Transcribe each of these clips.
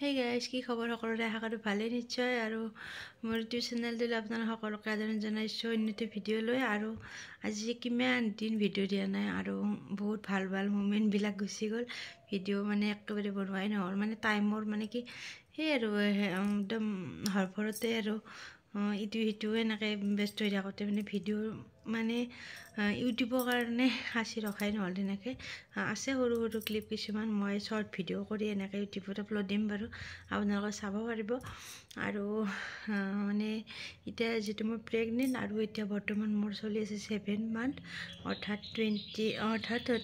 Hey guys, কি খবৰ সকলোৰে আশা কৰোঁ ভালেই নিশ্চয় আৰু মোৰ ইউটিউব চেনেলটোলৈ আপোনালোক সকলোকে আদৰণি জনাইছোঁ অন্যটো ভিডিঅ' লৈ আৰু আজি কিমান দিন ভিডিঅ' দিয়া নাই আৰু বহুত ভাল ভাল মুমেণ্টবিলাক গুচি গ'ল ভিডিঅ' মানে একেবাৰে বনোৱাই নহ'ল মানে টাইমৰ মানে কি সেই আৰু একদম হৰভৰতে আৰু ইটো সিটো এনেকৈ ব্যস্ত হৈ থাকোঁতে মানে ভিডিঅ' মানে ইউটিউবৰ কাৰণে সাঁচি ৰখাই নহ'ল তেনেকৈ আছে সৰু সৰু ক্লিপ কিছুমান মই শ্বৰ্ট ভিডিঅ' কৰি এনেকৈ ইউটিউবত আপলোড দিম বাৰু আপোনালোকে চাব পাৰিব আৰু মানে এতিয়া যিটো মই প্ৰেগনেণ্ট আৰু এতিয়া বৰ্তমান মোৰ চলি আছে 7 মান্থ অৰ্থাৎ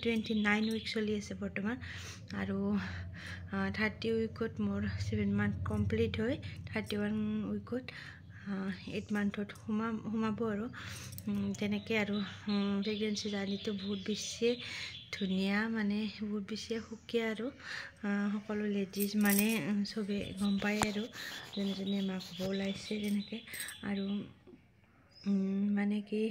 29 উইক চলি আছে বৰ্তমান আৰু 30 উইকত মোৰ 7 মান্থ কমপ্লিট হয় 31 উইকত 8 মান্থত সোমাব আৰু তেনেকৈ আৰু প্ৰেগনেঞ্চি জাৰ্নিটো বহুত বেছিয়ে ধুনীয়া মানে বহুত বেছিয়ে সুকীয়া আৰু সকলো লেডিজ মানে চবেই গম পায় আৰু যোনে মাক হ'ব ওলাইছে তেনেকৈ আৰু মানে কি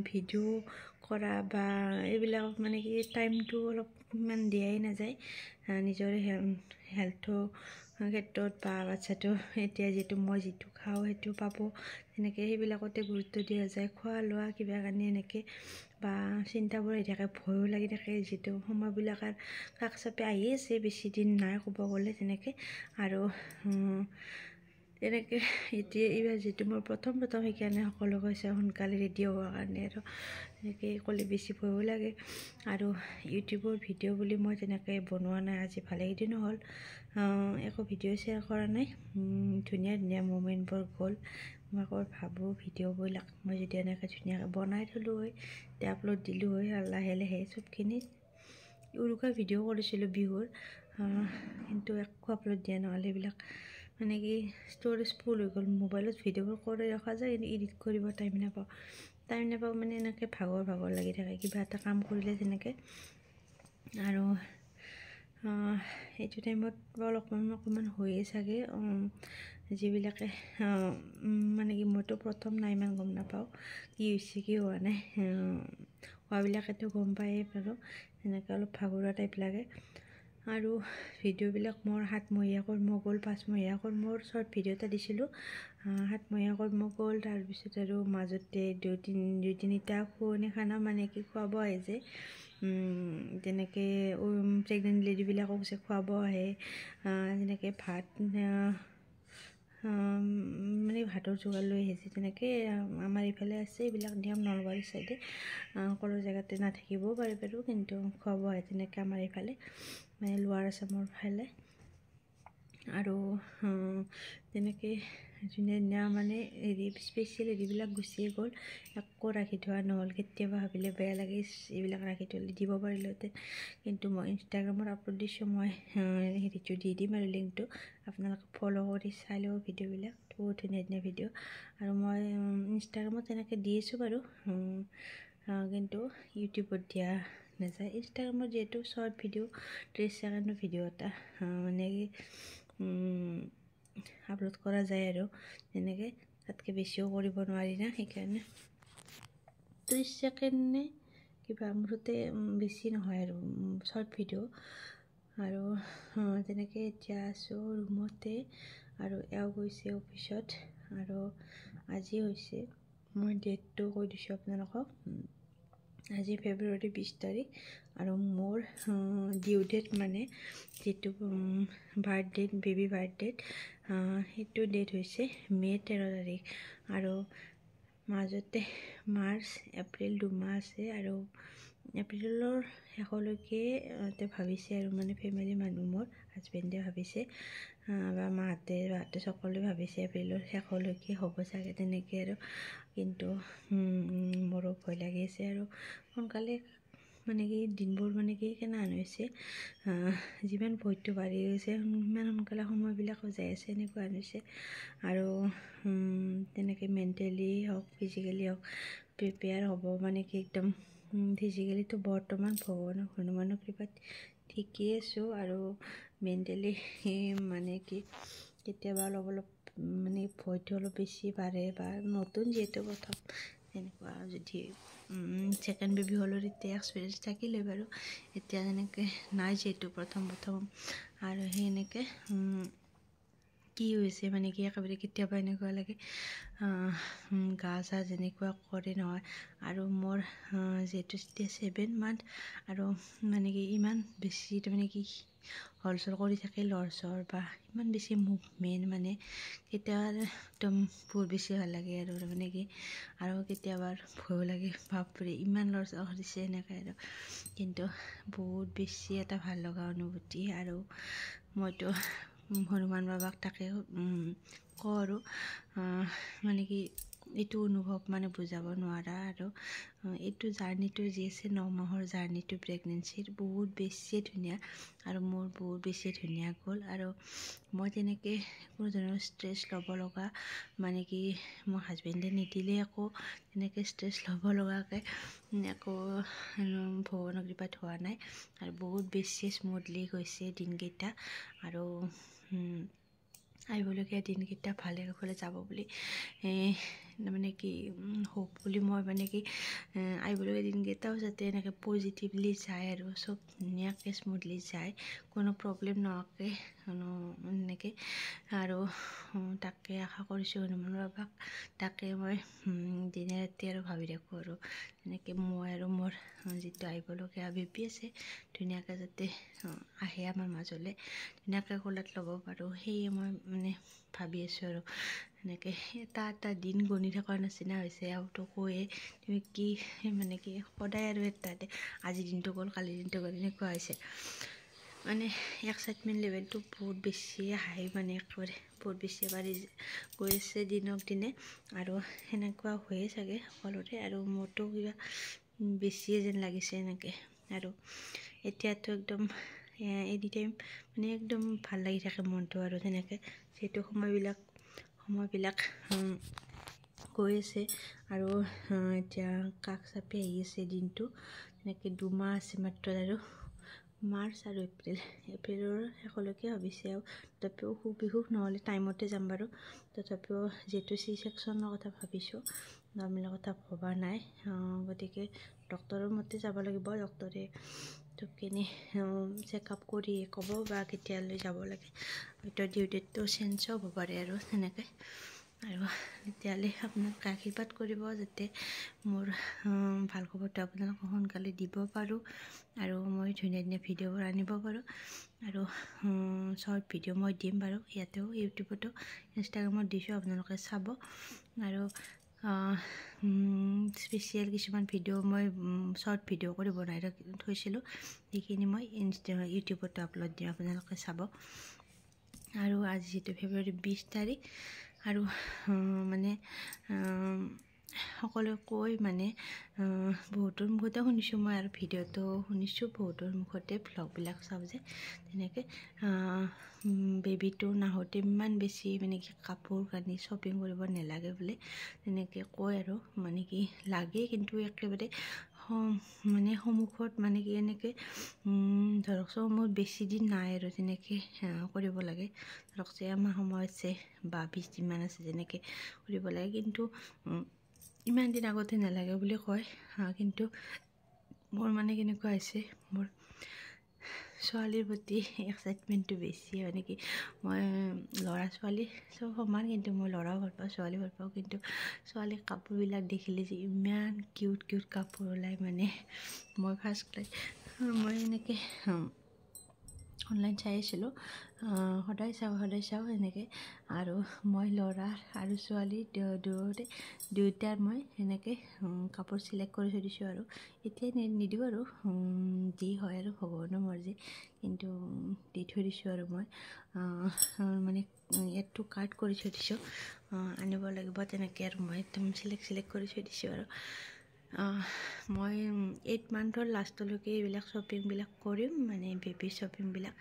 ভিডিঅ' কৰা বা এইবিলাকক মানে কি টাইমটো অলপ ইমান দিয়াই নাযায় নিজৰ হেল্থৰ ক্ষেত্ৰত বা বাচ্ছাটো এতিয়া যিটো মই যিটো খাওঁ সেইটো পাব তেনেকৈ সেইবিলাকতে গুৰুত্ব দিয়া যায় খোৱা লোৱা কিবা কাৰণে এনেকৈ বা চিন্তাবোৰ আহি থাকে ভয়ো লাগি থাকে যিটো সময়বিলাক আৰু কাষ চাপি আহি আছে বেছি দিন নাই ক'ব গ'লে তেনেকৈ আৰু তেনেকৈ এতিয়া এইবাৰ যিটো মোৰ প্ৰথম সেইকাৰণে সকলো কৈছে সোনকালে ৰেডি হোৱাৰ কাৰণে আৰু তেনেকৈ ক'লে বেছি ভয়ো লাগে আৰু ইউটিউবৰ ভিডিঅ' বুলি মই তেনেকৈ বনোৱা নাই আজি ভালেকেইদিনো হ'ল একো ভিডিঅ' শ্বেয়াৰ কৰা নাই ধুনীয়া ধুনীয়া মুমেণ্টবোৰ গ'ল মই আকৌ ভাবোঁ ভিডিঅ'বিলাক মই যদি এনেকৈ ধুনীয়াকৈ বনাই থলোঁ হয় এতিয়া আপলোড দিলোঁ হয় আৰু লাহে লাহে চবখিনি উৰুকাৰ ভিডিঅ' কৰিছিলোঁ বিহুৰ কিন্তু একো আপলোড দিয়া নহ'ল সেইবিলাক মানে কি ষ্ট'ৰেজ ফুল হৈ গ'ল মোবাইলত ভিডিঅ'বোৰ কৰি ৰখা যায় কিন্তু এডিট কৰিব টাইম নাপাওঁ মানে এনেকৈ ভাগৰ লাগি থাকে কিবা এটা কাম কৰিলে তেনেকৈ আৰু এইটো টাইমত অকণমান হৈয়ে চাগে যিবিলাকে মানে কি মইতো প্ৰথম নাই ইমান গম নাপাওঁ কি হৈছে কি হোৱা নাই হোৱাবিলাকেতো গম পায়েই বাৰু এনেকৈ অলপ ভাগৰুৱা টাইপ লাগে আৰু ভিডিঅ'বিলাক মোৰ 7মহীয়া কৰ্ম গ'ল 5মহীয়া কৰ্মৰ শ্বৰ্ট ভিডিঅ' এটা দিছিলোঁ 7মহীয়া কৰ্ম গ'ল তাৰপিছত আৰু মাজতে দুই তিনিটা খুৱনি খানা মানে কি খুৱাব আহে যে তেনেকৈ প্ৰেগনেণ্ট লেডিবিলাকক যে খুৱাব আহে যেনেকৈ ভাত মানে ভাতৰ যোগাৰ লৈ আহিছে তেনেকৈ আমাৰ এইফালে আছে এইবিলাক নিয়ম নলবাৰী চাইডে সকলো জেগাতে নাথাকিবও পাৰে বাৰু কিন্তু খুৱাব আহে তেনেকৈ আমাৰ এইফালে মানে লোৱাৰ আচামৰ ফালে আৰু তেনেকৈ ধুনীয়া মানে স্পেচিয়েল হেৰিবিলাক গুচিয়ে গ'ল একো ৰাখি থোৱা নহ'ল কেতিয়াবা ভাবিলে বেয়া লাগে এইবিলাক ৰাখি থ'লে দিব পাৰিলোহেঁতেন কিন্তু মই ইনষ্টাগ্ৰামত আপলোড দিছোঁ মই হেৰিটো দি দিম আৰু লিংকটো আপোনালোকে ফ'ল' কৰি চাই ল'ব ভিডিঅ'বিলাক বহুত ধুনীয়া ভিডিঅ' আৰু মই ইনষ্টাগ্ৰামত তেনেকৈ দি আছোঁ বাৰু কিন্তু ইউটিউবত দিয়া নাযায় ইনষ্টাগ্ৰামত যিহেতু শ্বৰ্ট ভিডিঅ' 30 ছেকেণ্ডৰ ভিডিঅ' এটা মানে কি আপলোড কৰা যায় আৰু তেনেকৈ তাতকৈ বেছিও কৰিব নোৱাৰি না সেইকাৰণে 30 ছেকেণ্ড নে কিবা মুঠতে বেছি নহয় আৰু শ্বৰ্ট ভিডিঅ' আৰু তেনেকৈ এতিয়া আছোঁ ৰুমতে আৰু এওঁ গৈছে অফিচত আৰু আজি হৈছে মই ডেটটো কৈ দিছোঁ আপোনালোকক আজি ফেব্ৰুৱাৰী 20 তাৰিখ আৰু মোৰ ডিউ ডেট মানে যিটো বাৰ্থডে বেবী বাৰ্থডেত সেইটো ডেট হৈছে মে' 13 তাৰিখ আৰু মাজতে মাৰ্চ এপ্ৰিল 2 মাহ আছে আৰু এপ্ৰিলৰ শেষলৈকে ভাবিছে আৰু মানে ফেমিলি মানুহ মোৰ হাজবেণ্ডে ভাবিছে বা মাহঁতে সকলোৱে ভাবিছে এপ্ৰিলৰ শেষলৈকে হ'ব চাগে তেনেকৈ আৰু কিন্তু মোৰো ভয় লাগি আছে আৰু সোনকালে মানে কি দিনবোৰ মানে কি কেনেহেন হৈছে যিমান ভয়টো বাঢ়ি গৈছে সিমান সোনকালে সময়বিলাকো যাই আছে এনেকুৱা হৈছে আৰু তেনেকৈ মেণ্টেলি হওক ফিজিকেলি হওক প্ৰিপেয়াৰ হ'ব মানে কি একদম ফিজিকেলিটো বৰ্তমান ভগৱানৰ হনুমানৰ কৃপাত ঠিকেই আছোঁ আৰু মেণ্টেলি মানে কি কেতিয়াবা অলপ মানে ভয়টো অলপ বেছি বাঢ়ে বা নতুন যিহেতু প্ৰথম তেনেকুৱা যদি ছেকেণ্ড বেবী হ'লেও তেতিয়া এক্সপিৰিয়েঞ্চ থাকিলে বাৰু এতিয়া তেনেকৈ নাই যিহেতু প্ৰথম আৰু সেই এনেকৈ কি হৈছে মানে কি একেবাৰে কেতিয়াবা এনেকুৱা লাগে গা চা যেনেকুৱা কৰে নহয়। আৰু মোৰ যিহেতু এতিয়া 7 মান্থ আৰু মানে কি ইমান বেছি তাৰমানে কি হলচল কৰি থাকে লৰচৰ বা ইমান বেছি মুভমেণ্ট মানে কেতিয়াবা একদম বহুত বেছি ভাল লাগে আৰু তাৰমানে কি আৰু কেতিয়াবা ভয়ো লাগে বাপৰে ইমান লৰচৰ কৰিছে এনেকৈ আৰু কিন্তু বহুত বেছি এটা ভাল লগা অনুভূতি। আৰু মইতো হনুমান বাবাক তাকে কওঁ আৰু মানে কি এইটো অনুভৱ মানে বুজাব নোৱাৰা। আৰু এইটো জাৰ্ণিটো যি আছে 9 মাহৰ জাৰ্ণিটো প্ৰেগনেঞ্চিৰ বহুত বেছি ধুনীয়া আৰু মোৰ বহুত বেছি ধুনীয়া গ'ল। আৰু মই তেনেকৈ কোনো ধৰণৰ ষ্ট্ৰেছ ল'ব লগা মানে কি মোৰ হাজবেণ্ডে নিদিলে একো তেনেকৈ ষ্ট্ৰেছ ল'ব লগাকৈ একো ভগৱানৰ কৃপাত হোৱা নাই আৰু বহুত বেছি স্মুথলি গৈছে দিনকেইটা। আৰু আহিবলগীয়া দিনকেইটা ভালে কুশলে যাব বুলি মানে কি হোপ বুলি মই মানে কি আহিবলগীয়া দিনকেইটাও যাতে এনেকৈ পজিটিভলি যায় আৰু চব ধুনীয়াকৈ স্মুথলি যায়, কোনো প্ৰব্লেম নোহোৱাকৈ এনেকৈ। আৰু তাকে আশা কৰিছোঁ হনুমান বাবাক, তাকে মই দিনে ৰাতি আৰু ভাবি থাকোঁ আৰু এনেকৈ মই আৰু মোৰ যিটো আহিবলগীয়া বেবী আছে ধুনীয়াকৈ যাতে আহে আমাৰ মাজলৈ, ধুনীয়াকৈ কোলাত ল'ব পাৰোঁ, সেয়ে মই মানে ভাবি আছোঁ। আৰু এনেকৈ এটা দিন গণি থকাৰ নিচিনা হৈছে। আৰুতো কৈয়ে তুমি কি মানে কি সদায় আৰু এটাতে আজি দিনটো গ'ল কালি দিনটো গ'ল এনেকুৱা হৈছে মানে এক্সাইটমেণ্ট লেভেলটো বহুত বেছি হাই মানে একেবাৰে বহুত বেছি বাঢ়ি গৈ আছে দিনক দিনে। আৰু সেনেকুৱা হৈয়ে চাগে সকলোৰে, আৰু মোৰতো কিবা বেছিয়ে যেন লাগিছে এনেকৈ। আৰু এতিয়াতো একদম এনি টাইম মানে একদম ভাল লাগি থাকে মনটো আৰু তেনেকৈ যিহেতু সময়বিলাক গৈ আছে আৰু এতিয়া কাষ চাপি আহি আছে দিনটো, এনেকৈ 2 মাহ আছে মাত্ৰ আৰু মাৰ্চ আৰু এপ্ৰিলৰ শেষলৈকে ভাবিছে। আৰু তথাপিও অসুখ বিসুখ নহ'লে টাইমতে যাম বাৰু, তথাপিও যিহেতু C-সেকশ্যনৰ কথা ভাবিছোঁ, নৰ্মেলৰ কথা ভবা নাই। গতিকে ডক্তৰৰ মতে যাব লাগিব, ডক্তৰে চবখিনি চেকআপ কৰি ক'ব বা কেতিয়ালৈ যাব লাগে, হয়তো ডিউ ডেটটো চেঞ্জো হ'ব পাৰে আৰু তেনেকৈ। আৰু তেতিয়াহ'লে আপোনাক আশীৰ্বাদ কৰিব যাতে মোৰ ভাল খবৰটো আপোনালোকক সোনকালে দিব পাৰোঁ আৰু মই ধুনীয়া ধুনীয়া ভিডিঅ'বোৰ আনিব পাৰোঁ। আৰু শ্বৰ্ট ভিডিঅ' মই দিম বাৰু ইয়াতেও, ইউটিউবতো, ইনষ্টাগ্ৰামত দিছোঁ, আপোনালোকে চাব। আৰু স্পেচিয়েল কিছুমান ভিডিঅ' মই শ্বৰ্ট ভিডিঅ' কৰি বনাই থৈছিলোঁ, সেইখিনি মই ইউটিউবতো আপলোড দিম, আপোনালোকে চাব। আৰু আজি যিটো ফেব্ৰুৱাৰী 20 তাৰিখ আৰু মানে সকলোৱে কৈ মানে বহুতৰ মুখতে শুনিছোঁ মই, আৰু ভিডিঅ'টো শুনিছোঁ বহুতৰ মুখতে, ভ্লগবিলাক চাওঁ যে তেনেকৈ বেবীটো নাহোঁতে ইমান বেছি মানে কি কাপোৰ কানি শ্বপিং কৰিব নালাগে বোলে, তেনেকৈ কয়। আৰু মানে কি লাগে কিন্তু একেবাৰে মানে সন্মুখত মানে কি এনেকৈ ধৰকচোন মোৰ বেছি দিন নাই আৰু তেনেকৈ কৰিব লাগে, ধৰক যে এমাহ সময় আছে বা 20 দিনমান আছে তেনেকৈ কৰিব লাগে, কিন্তু ইমান দিন আগতে নালাগে বুলি কয়। কিন্তু মোৰ মানে কেনেকুৱা হৈছে, মোৰ ছোৱালীৰ প্ৰতি এক্সাইটমেণ্টটো বেছি, মানে কি মই ল'ৰা ছোৱালী চব সমান, কিন্তু মই ল'ৰাও ভাল পাওঁ ছোৱালী ভাল পাওঁ, কিন্তু ছোৱালীৰ কাপোৰবিলাক দেখিলে যে ইমান কিউট কিউট কাপোৰ ওলায় মানে মই মই এনেকৈ অনলাইন চাই আছিলোঁ, সদায় চাওঁ এনেকৈ। আৰু মই ল'ৰা আৰু ছোৱালী দুয়োটাৰ মই এনেকৈ কাপোৰ চিলেক্ট কৰি থৈ দিছোঁ। আৰু এতিয়া নিদিওঁ আৰু যি হয় আৰু ভগৱানৰ মৰ্জি, কিন্তু দি থৈ দিছোঁ। আৰু মই মানে ইয়াতো কাৰ্ড কৰি থৈ দিছোঁ, আনিব লাগিব তেনেকৈ। আৰু মই একদম চিলেক্ট কৰি থৈ দিছোঁ। আৰু মই 8 মান্থৰ লাষ্টলৈকে এইবিলাক শ্বপিংবিলাক কৰিম, মানে বেবী শ্বপিংবিলাক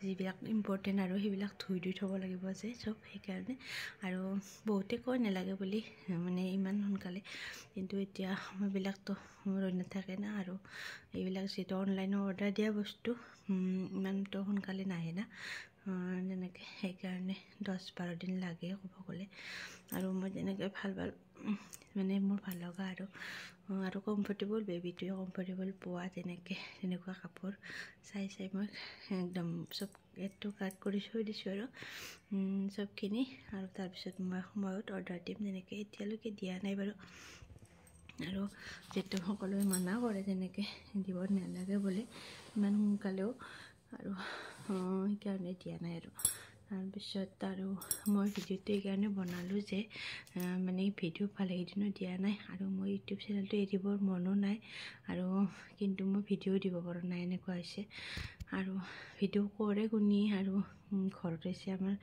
যিবিলাক ইম্পৰ্টেণ্ট আৰু সেইবিলাক ধুই থ'ব লাগিব যে চব, সেইকাৰণে। আৰু বহুতে কয় নালাগে বুলি মানে ইমান সোনকালে, কিন্তু এতিয়া সময়বিলাকতো ৰৈ নাথাকে না, আৰু এইবিলাক যিহেতু অনলাইনত অৰ্ডাৰ দিয়া বস্তু ইমানতো সোনকালে নাহে না, যেনেকৈ সেইকাৰণে 10-12 দিন লাগে ক'ব গ'লে। আৰু মই যেনেকৈ ভাল মানে মোৰ ভাল লগা আৰু কমফৰ্টেবল, বেবীটোৱে কমফৰ্টেবল পোৱা তেনেকুৱা কাপোৰ চাই মই একদম চব এডটো কাট কৰি থৈ দিছোঁ আৰু চবখিনি। আৰু তাৰপিছত মই সময়ত অৰ্ডাৰ দিম, যেনেকৈ এতিয়ালৈকে দিয়া নাই বাৰু। আৰু যিটো সকলোৱে মানা কৰে যেনেকৈ দিব নালাগে বোলে ইমান সোনকালেও, আৰু সেইকাৰণে দিয়া নাই। আৰু তাৰপিছত আৰু মই ভিডিঅ'টো এইকাৰণে বনালোঁ যে মানে ভিডিঅ' ভালেকেইদিনো দিয়া নাই, আৰু মই ইউটিউব চেনেলটো এৰিবৰ মনো নাই, আৰু কিন্তু মই ভিডিঅ' দিব পৰা নাই, এনেকুৱা হৈছে। আৰু ভিডিঅ' কৰে কোনি, আৰু ঘৰত হৈছে আমাৰ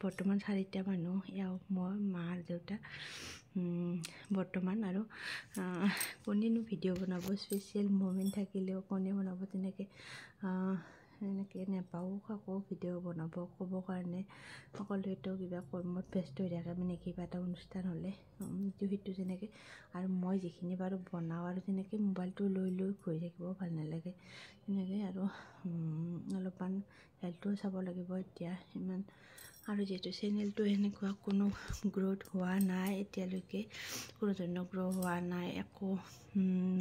বৰ্তমান 4টা মানুহ, মই, মা আৰু দেউতা বৰ্তমান। আৰু কোনেনো ভিডিঅ' বনাব, স্পেচিয়েল মুমেণ্ট থাকিলেও কোনে বনাব, তেনেকৈ নাপাওঁ কাকো ভিডিঅ' বনাব ক'ব কাৰণে। সকলোৱেতো কিবা কৰ্মত ব্যস্ত হৈ থাকে, মানে কিবা এটা অনুষ্ঠান হ'লে ইটো সিটো যেনেকৈ। আৰু মই যিখিনি বাৰু বনাওঁ, আৰু তেনেকৈ মোবাইলটো লৈ ঘূৰি থাকিব ভাল নালাগে তেনেকৈ। আৰু অলপমান হেল্থটোও চাব লাগিব এতিয়া ইমান। আৰু যিহেতু চেনেলটো সেনেকুৱা কোনো গ্ৰ'থ হোৱা নাই এতিয়ালৈকে, কোনো ধৰণৰ গ্ৰ' হোৱা নাই, একো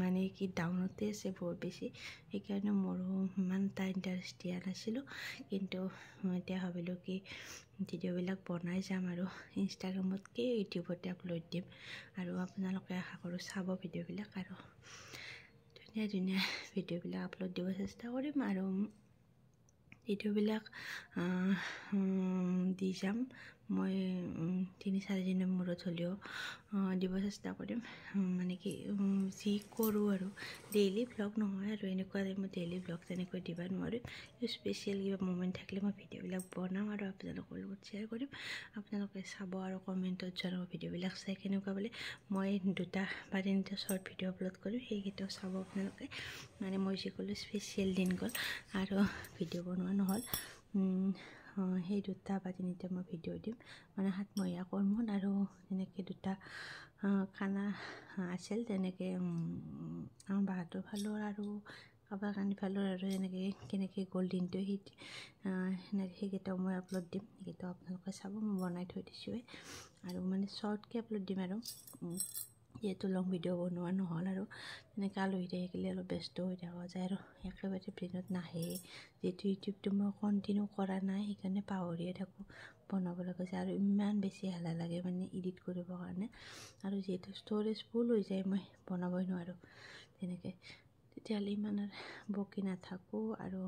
মানে কি ডাউনতে আছে বহুত বেছি। সেইকাৰণে মোৰো ইমান এটা ইণ্টাৰেষ্ট দিয়া নাছিলোঁ, কিন্তু এতিয়া ভাবিলোঁ কি ভিডিঅ'বিলাক বনাই যাম, আৰু ইনষ্টাগ্ৰামতকৈ ইউটিউবতে আপলোড দিম। আৰু আপোনালোকে আশা কৰোঁ চাব ভিডিঅ'বিলাক, আৰু ধুনীয়া ভিডিঅ'বিলাক আপলোড দিব চেষ্টা কৰিম, আৰু ভিডিঅ'বিলাক দি যাম। মই 3-4 দিনৰ মূৰত হ'লেও দিব চেষ্টা কৰিম। মানে কি যি কৰোঁ আৰু ডেইলি ভ্লগ নহয়, আৰু এনেকুৱা মই ডেইলি ভ্লগ তেনেকৈ দিব নোৱাৰিম। স্পেচিয়েল কিবা মুমেণ্ট থাকিলে মই ভিডিঅ'বিলাক বনাম, আৰু আপোনালোকৰ লগত শ্বেয়াৰ কৰিম। আপোনালোকে চাব আৰু কমেণ্টত জনাব ভিডিঅ'বিলাক চাই কেনেকুৱা বোলে। মই 2 বা 3টা শ্বৰ্ট ভিডিঅ' আপলোড কৰিম, সেইকেইটাও চাব আপোনালোকে। মানে মই যি ক'লোঁ স্পেচিয়েল দিন গ'ল আৰু ভিডিঅ' বনোৱা নহ'ল, সেই 2 বা 3টা মই ভিডিঅ' দিম। মানে 7মহীয়া কৰ্মত, আৰু তেনেকৈ 2টা খানা আছিল, তেনেকৈ আমাৰ বাহঁতৰ ফালৰ আৰু কাৰোবাৰ কানি ফালৰ, আৰু এনেকৈ কেনেকৈ গ'ল দিনটো সেইকেইটাও মই আপলোড দিম। সেইকেইটাও আপোনালোকে চাব, মই বনাই থৈ দিছোঁৱে। আৰু মানে শ্বৰ্টকৈ আপলোড দিম, আৰু যিহেতু লং ভিডিঅ' বনোৱা নহ'ল। আৰু তেনেকৈ আলহী থাকিলে অলপ ব্যস্ত হৈ থকা যায়, আৰু একেবাৰে ব্ৰেইনত নাহে। যিহেতু ইউটিউবটো মই কণ্টিনিউ কৰা নাই, সেইকাৰণে পাহৰিয়ে থাকোঁ বনাব লগা যায়, আৰু ইমান বেছি এলাহ লাগে মানে এডিট কৰিবৰ কাৰণে। আৰু যিহেতু ষ্ট'ৰেজ ফুল হৈ যায়, মই বনাবই নোৱাৰোঁ তেনেকৈ। তেতিয়াহ'লে ইমান আৰু বকি নাথাকোঁ, আৰু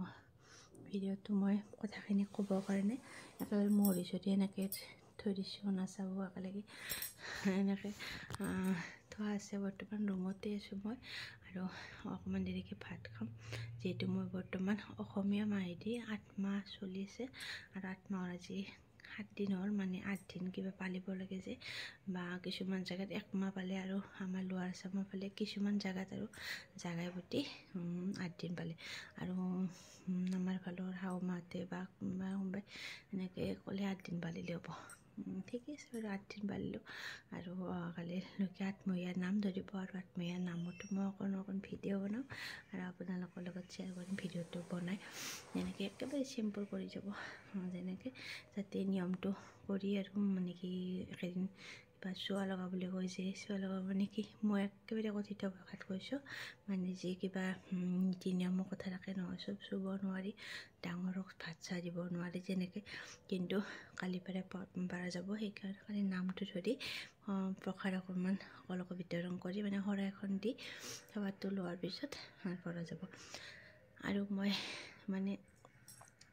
ভিডিঅ'টো মই কথাখিনি ক'বৰ কাৰণে একেবাৰে মৰি এনেকৈ থৈ দিছোঁ, নাচাব একেলগে এনেকৈ থোৱা আছে। বৰ্তমান ৰুমতে আছোঁ মই, আৰু অকণমান দেৰিকৈ ভাত খাম। যিহেতু মই বৰ্তমান অসমীয়া মাহেদি 8 মাহ চলি আছে, আৰু 8 মাহৰ আজি 7 দিন হ'ল, মানে 8 দিন কিবা পালিব লাগে যে, বা কিছুমান জেগাত 1 মাহ পালে, আৰু আমাৰ লোৱাৰ আচামৰ ফালে কিছুমান জেগাত আৰু জাগাই প্ৰতি 8 দিন পালে। আৰু আমাৰ ফালৰ শাহু মাহঁতে বা কোনোবাই এনেকৈ ক'লে 8 দিন পালিলে হ'ব। ঠিকে আছে বাৰু, 8 দিন পালিলোঁ। আৰু অহাকালিলৈকে 8মহীয়াৰ নাম ধৰিব, আৰু 8মহীয়াৰ নামতো মই অকণ ভিডিঅ' বনাম, আৰু আপোনালোকৰ লগত শ্বেয়াৰ কৰিম ভিডিঅ'টো বনাই। যেনেকৈ একেবাৰে চিম্পল কৰি যাব, যেনেকৈ যাতে নিয়মটো কৰি, আৰু মানে কি একেদিন বা চোৱা লগা বুলি কয় যে, চোৱা লগা মানে কি মই একেবাৰে কথিত ভাষাত কৈছোঁ। মানে যি কিবা নীতি নিয়মৰ কথা থাকে নহয়, চব চুব নোৱাৰি, ডাঙৰক ভাত চাহ দিব নোৱাৰি যেনেকৈ। কিন্তু কালিৰ পৰা যাব, সেইকাৰণে কালি নামটো ধৰি প্ৰসাদ অকণমান সকলোকে বিতৰণ কৰি, মানে শৰাই এখন দি সেৱাটো লোৱাৰ পিছত পৰা যাব। আৰু মই মানে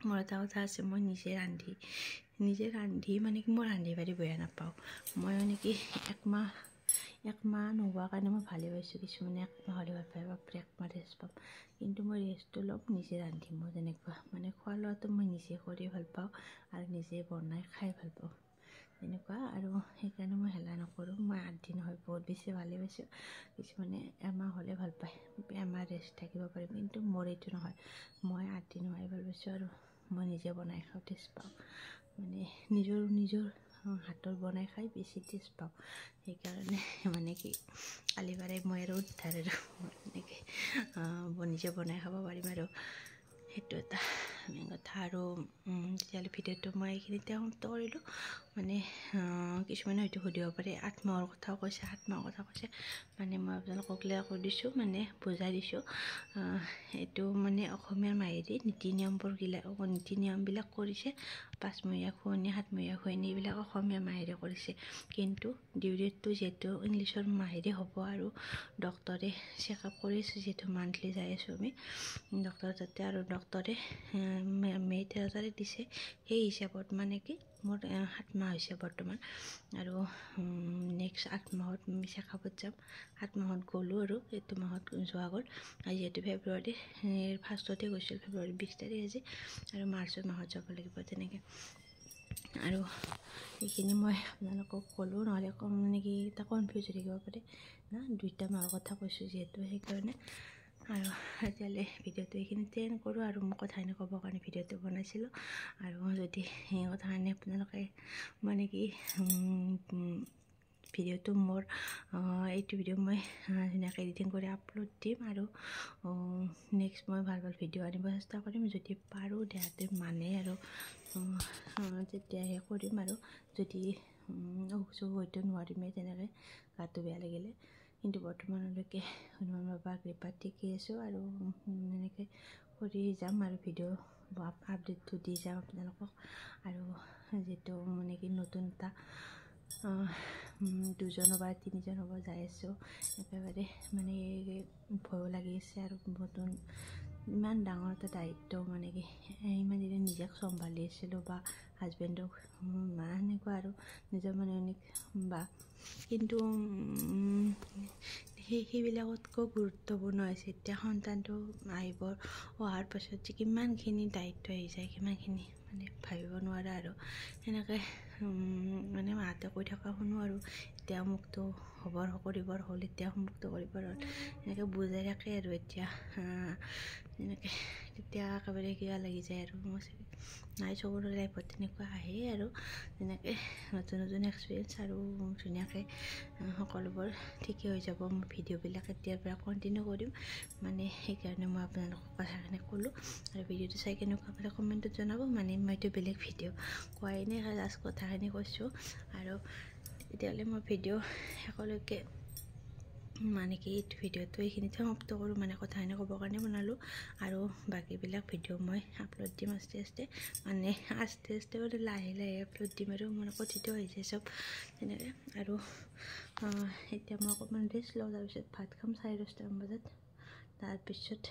মোৰ এটা কথা আছে, মই নিজে ৰান্ধি মানে কি মই ৰান্ধি বাঢ়ি বেয়া নাপাওঁ। মই মানে কি 1 মাহ নোহোৱাৰ কাৰণে মই ভালেই পাইছোঁ। কিছুমানে 1 মাহ হ'লে ভাল পায়, বাপৰে 1 মাহ ৰেষ্ট পাম। কিন্তু মই ৰেষ্টটো ল'ম, নিজে ৰান্ধিম। মই তেনেকুৱা মানে খোৱা লোৱাটো মই নিজে কৰি ভাল পাওঁ, আৰু নিজে বনাই খাই ভাল পাওঁ তেনেকুৱা। আৰু সেইকাৰণে মই হেলা নকৰোঁ। মই 8 দিন হয় বহুত বেছি ভালেই পাইছোঁ। কিছুমানে 1 মাহ হ'লে ভাল পায়, 1 মাহ ৰেষ্ট থাকিব পাৰিম, কিন্তু মোৰ এইটো নহয়। মই 8 দিন হোৱাই ভাল পাইছোঁ, আৰু মই নিজে বনাই খাওঁ, টেষ্ট পাওঁ। মানে নিজৰ হাতৰ বনাই খাই বেছি টেষ্ট পাওঁ। সেইকাৰণে মানে কি কালি পৰাই মই আৰু উদ্ধাৰ, আৰু এনেকৈ নিজে বনাই খাব পাৰিম। আৰু সেইটো এটা মেইন কথা। আৰু তেতিয়াহ'লে ভিডিঅ'টো মই এইখিনিতে সমাপ্ত কৰিলোঁ। মানে কিছুমানে হয়তো সুধিব পাৰে 8 মাহৰ কথাও কৈছে, 7 মাহৰ কথা কৈছে, মানে মই আপোনালোকক ক্লিয়াৰ কৰি দিছোঁ, মানে বুজাই দিছোঁ। এইটো মানে অসমীয়াৰ মাহেৰি নীতি নিয়মবিলাক কৰিছে। 5 মহীয়া খুৱনি, 7 মহীয়া খুৱনি এইবিলাক অসমীয়া মাহেৰে কৰিছে। কিন্তু ডিউ ডেটটো যিহেতু ইংলিছৰ মাহেৰে হ'ব, আৰু ডক্টৰে চেকআপ কৰিছোঁ যিহেতু মান্থলি যাই আছোঁ আমি ডক্টৰ তাতে, আৰু ডক্টৰে মে' 13 তাৰিখ দিছে। সেই হিচাপত মানে কি মোৰ 7 মাহ হৈছে বৰ্তমান, আৰু নেক্সট 8 মাহত আমি চেকআপত যাম। 7 মাহত গ'লোঁ, আৰু এইটো মাহত যোৱা গ'ল। যিহেতু ফেব্ৰুৱাৰী ফাৰ্ষ্টতে গৈছিল, ফেব্ৰুৱাৰী 20 তাৰিখ আজি, আৰু মাৰ্চৰ মাহত যাব লাগিব তেনেকৈ। আৰু এইখিনি মই আপোনালোকক ক'লোঁ, নহ'লে মানে কি এটা কনফিউজ হৈ থাকিব পাৰে না, 2টা মাহৰ কথা কৈছোঁ যিহেতু, সেইকাৰণে। আৰু তেতিয়াহ'লে ভিডিঅ'টো এইখিনিতে এণ্ড কৰোঁ। আৰু মই কথাখিনি ক'বৰ কাৰণে ভিডিঅ'টো বনাইছিলোঁ। আৰু যদি সেই কথাখিনি আপোনালোকে মানে কি ভিডিঅ'টো মোৰ এইটো ভিডিঅ' মই ধুনীয়াকৈ এডিটিং কৰি আপলোড দিম, আৰু নেক্সট মই ভাল ভিডিঅ' আনিব চেষ্টা কৰিম, যদি পাৰোঁ দেহাতে মানে, আৰু তেতিয়াহে কৰিম। আৰু যদি হয়তো নোৱাৰিমেই তেনেকৈ, গাটো বেয়া লাগিলে, কিন্তু বৰ্তমানলৈকে হনুমান বাবাৰ কৃপাত ঠিকেই আছোঁ, আৰু এনেকৈ কৰি যাম, আৰু ভিডিঅ' আপডেটটো দি যাম আপোনালোকক। আৰু যিটো মানে কি নতুন এটা 2জন বা 3জন হ'ব যাই আছোঁ, একেবাৰে মানে ভয়ো লাগি আছে, আৰু নতুন ইমান ডাঙৰ এটা দায়িত্ব, মানে কি ইমান দিনে নিজক চম্ভালি আছিলোঁ, বা হাজবেণ্ডক মা সেনেকুৱা, আৰু নিজৰ মানে বা, কিন্তু সেইবিলাকতকৈ গুৰুত্বপূৰ্ণ হৈছে এতিয়া সন্তানটো অহাৰ পাছত যে কিমানখিনি দায়িত্ব আহি যায়, কিমানখিনি মানে ভাবিব নোৱাৰা। আৰু সেনেকৈ মানে মাহঁতে কৈ থকা শুনো, আৰু এতিয়া অমুকটো কৰিবৰ হ'ল, এতিয়া অমুকটো কৰিবৰ হ'ল, এনেকৈ বুজাই থাকে। আৰু এতিয়া এনেকৈ তেতিয়া একেবাৰে কিবা লাগি যায়, আৰু নাই চবৰে লাইফত তেনেকুৱা আহে, আৰু তেনেকৈ নতুন এক্সপিৰিয়েঞ্চ, আৰু ধুনীয়াকৈ সকলোবোৰ ঠিকেই হৈ যাব। মই ভিডিঅ'বিলাক এতিয়াৰ পৰা কণ্টিনিউ কৰিম, মানে সেইকাৰণে মই আপোনালোকক কথাখিনি ক'লোঁ। আৰু ভিডিঅ'টো চাই কেনেকুৱা পালে কমেণ্টত জনাব। মানে মইতো বেলেগ ভিডিঅ' কোৱাই নাই, লাষ্ট কথাখিনি কৈছোঁ। আৰু তেতিয়াহ'লে মই ভিডিঅ' শেষলৈকে মানে কি ভিডিঅ'টো এইখিনিতে সমাপ্ত কৰোঁ, মানে কথাখিনি ক'বৰ কাৰণে বনালোঁ। আৰু বাকীবিলাক ভিডিঅ' মই আপলোড দিম আস্তে আস্তে মানে লাহে লাহে আপলোড দিম, আৰু মানে কথিত হৈ যায় চব তেনেকৈ। আৰু এতিয়া মই অকণমান ৰেষ্ট লওঁ, তাৰপিছত ভাত খাম 10:30 বজাত। তাৰপিছত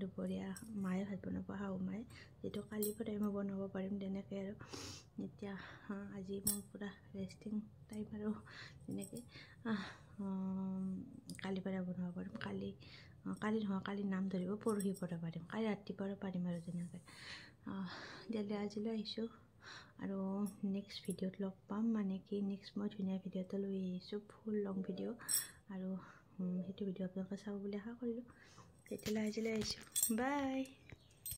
দুপৰীয়া মায়ে ভাত বনাব, শাহু মায়ে, যিটো কালিৰ পৰাই মই বনাব পাৰিম তেনেকৈ। আৰু এতিয়া আজি মোৰ পূৰা ৰেষ্টিং টাইম, আৰু তেনেকৈ কালিৰ পৰা বনাব পাৰিম। কালি নহয়, কালি নাম ধৰিব, পৰহিৰ পৰা পাৰিম, কালি ৰাতিপুৱা পাৰিম, আৰু তেনেকৈ। তেতিয়াহ'লে আজিলৈ আহিছোঁ, আৰু নেক্সট ভিডিঅ'ত লগ পাম। মানে কি নেক্সট মই ধুনীয়া ভিডিঅ' এটা লৈ আহিছোঁ, ফুল লং ভিডিঅ', আৰু সেইটো ভিডিঅ' আপোনালোকে চাব বুলি আশা কৰিলোঁ। তেতিয়াহ'লে আজিলৈ আহিছোঁ, বাই।